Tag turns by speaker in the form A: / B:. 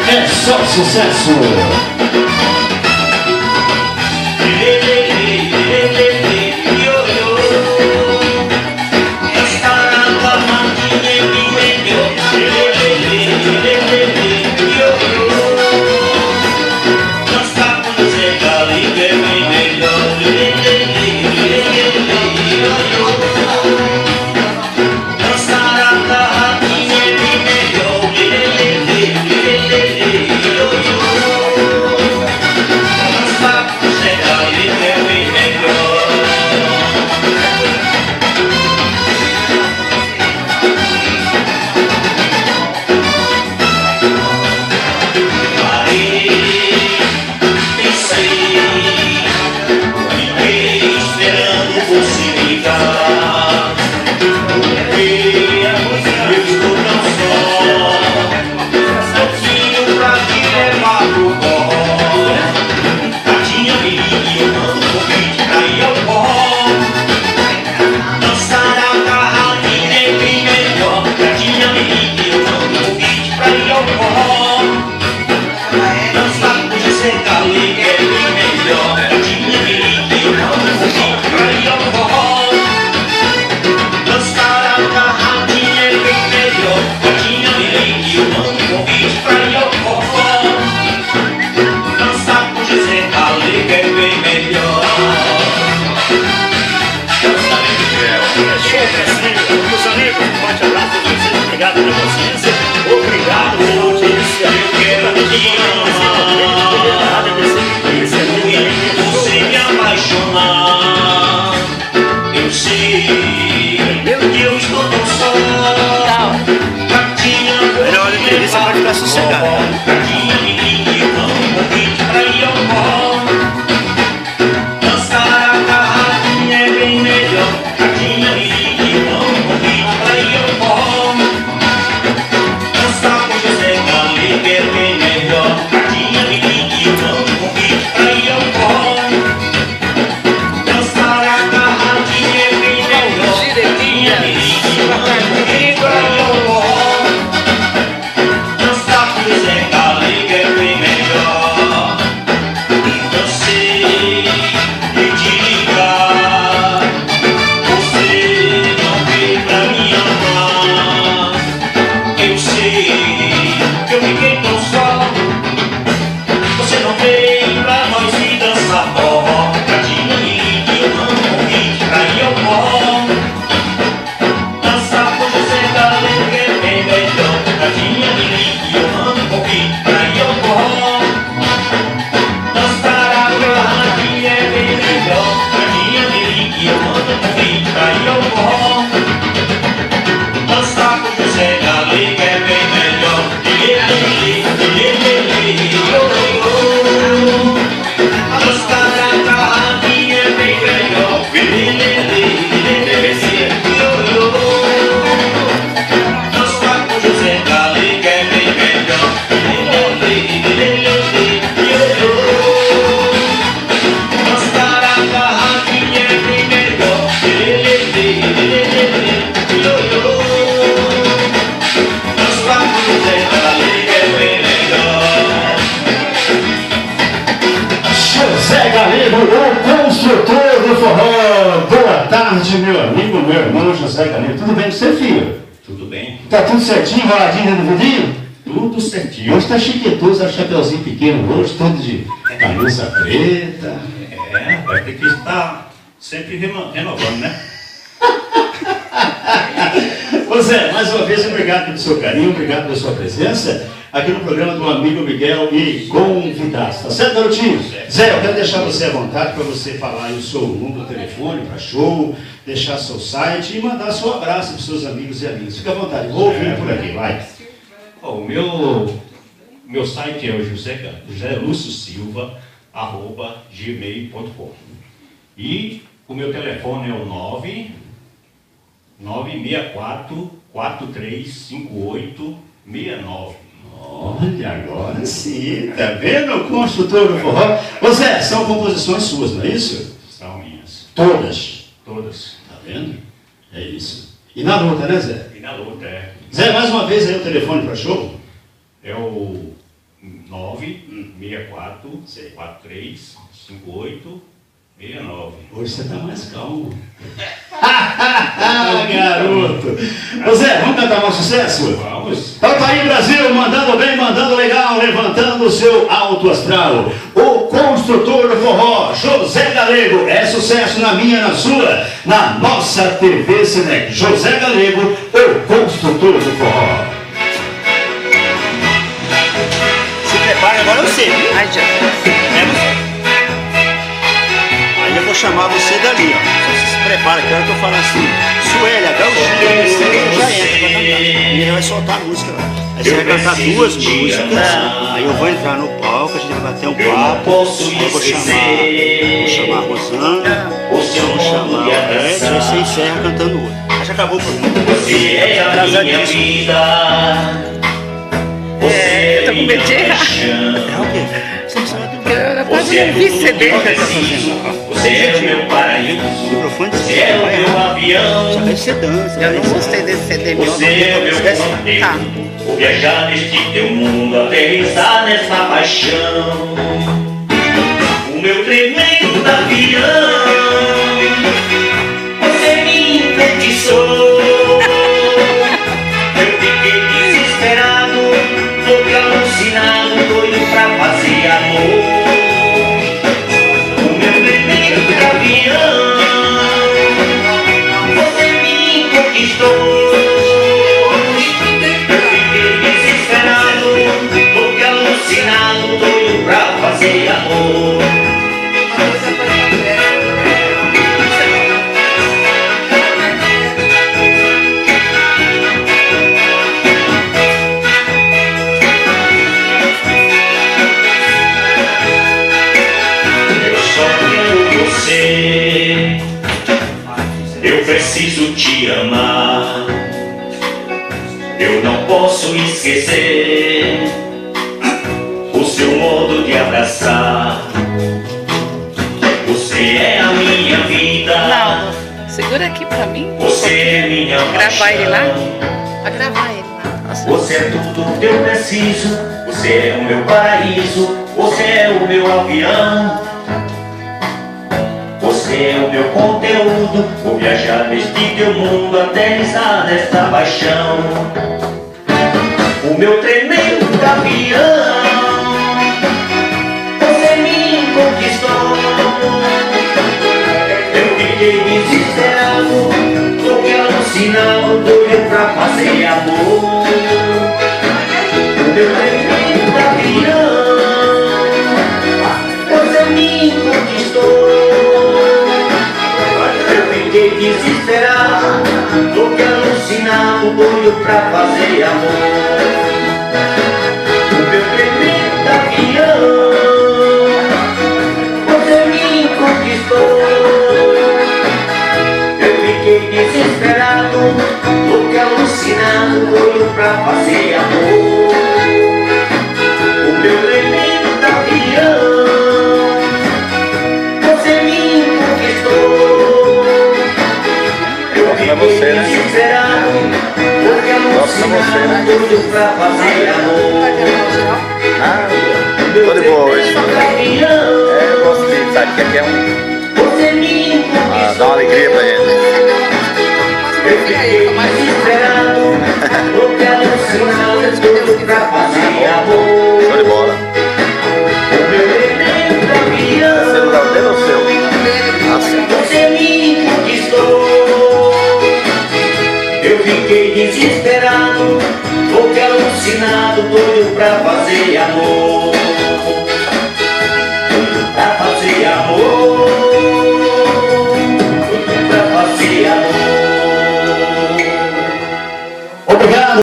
A: é só sucesso. Meu amigo, meu irmão José Galego, tudo bem com você, filho?
B: Tudo bem.
A: Tá tudo certinho, enroladinho dentro do vidinho?
B: Tudo certinho.
A: Hoje tá chiquetoso, é um chapeuzinho pequeno hoje, todo de camisa preta.
B: Vai ter que estar sempre renovando, né?
A: Ô Zé, mais uma vez, obrigado pelo seu carinho, obrigado pela sua presença aqui no programa do amigo Miguel e convidados, tá certo, garotinho? Zé, eu quero deixar você à vontade para você falar aí o seu número do telefone para show, deixar seu site e mandar seu abraço para os seus amigos e amigas. Fica à vontade, vou ouvir por aqui, vai.
B: O meu site é o joseluciosilva@gmail.com e o meu telefone é o 964-435869.
A: Olha, agora sim, tá vendo o construtor do forró? Ô Zé, são composições suas, não é isso?
B: São minhas.
A: Todas?
B: Todas.
A: Tá vendo? É isso. E na luta, né, Zé?
B: E na luta, é.
A: Zé, mais uma vez aí o telefone para show?
B: É o 964 43 58 69.
A: Hoje você tá mais calmo. Garoto! Ô Zé, vamos cantar mais sucesso?
B: Vamos.
A: Toca aí, Brasil, mandando bem, mandando legal, levantando o seu alto astral. O construtor do forró, José Galego, é sucesso na minha, na sua, na nossa TV Senec. José Galego, o construtor do forró.
C: Se prepara, agora eu sei.
D: Ai, Jesus.
C: É você. Aí eu vou chamar você dali, ó. Você se prepara, que a hora que eu falar assim, Suélia, Gauchinho, você já entra pra cantar. E ele vai soltar a música lá. Aí você vai cantar duas músicas. Aí eu vou entrar no palco, a gente vai bater um papo. Aí eu vou chamar a Rosana, vou chamar o Alex, aí você encerra cantando outro. Aí já acabou o programa.
E: Você é a minha vida. Você
D: eu tô com medo de errar.
C: É o quê? Você não sabe do
D: Eu quase não vi CD.
E: Você é o meu paraíso.
C: microfone,
E: Você é o meu avião.
C: já vai ser dança.
D: Eu não gostei desse CD meu.
E: Você é o meu conteúdo.
D: Tá.
E: Vou viajar neste teu mundo, aterrissar nessa paixão. O meu tremendo avião. Você me enfeitiçou. Eu fiquei desesperado, louco, alucinado, doido pra fazer amor. O meu tremendo avião. Você me conquistou. Doido pra fazer amor. Eu só quero você. Eu preciso te amar. Eu não posso esquecer o seu modo de abraçar. Você é a minha vida.
D: Não, segura aqui pra mim.
E: Você é minha
D: Gravar ele lá?
E: paixão.
D: Pra gravar ele lá. Nossa.
E: Você é tudo que eu preciso. Você é o meu paraíso. Você é o meu avião. Você é o meu conteúdo. Vou viajar neste teu mundo, aterrissar nesta paixão. O meu tremendo avião. Conquistou. Eu fiquei desesperado, louco, alucinado, doido pra fazer amor. O meu tremendo avião. Você me conquistou. Eu fiquei desesperado, louco, alucinado, doido pra fazer amor. O meu tremendo avião. Eu fiquei desesperado, louco, alucinado, doido pra fazer amor. O meu tremendo avião. Você me conquistou. Eu fiquei desesperado, louco, alucinado, doido pra fazer amor.
F: Tô de boa hoje. Eu gostei, sabe que aqui é dá uma alegria pra ele.
E: Eu fiquei desesperado, louco, alucinado, doido pra fazer amor.
F: Show de bola.
E: O meu tremendo avião.
F: O celular dele ou o seu?
E: Você me conquistou. Eu fiquei desesperado, louco, alucinado, doido pra fazer amor.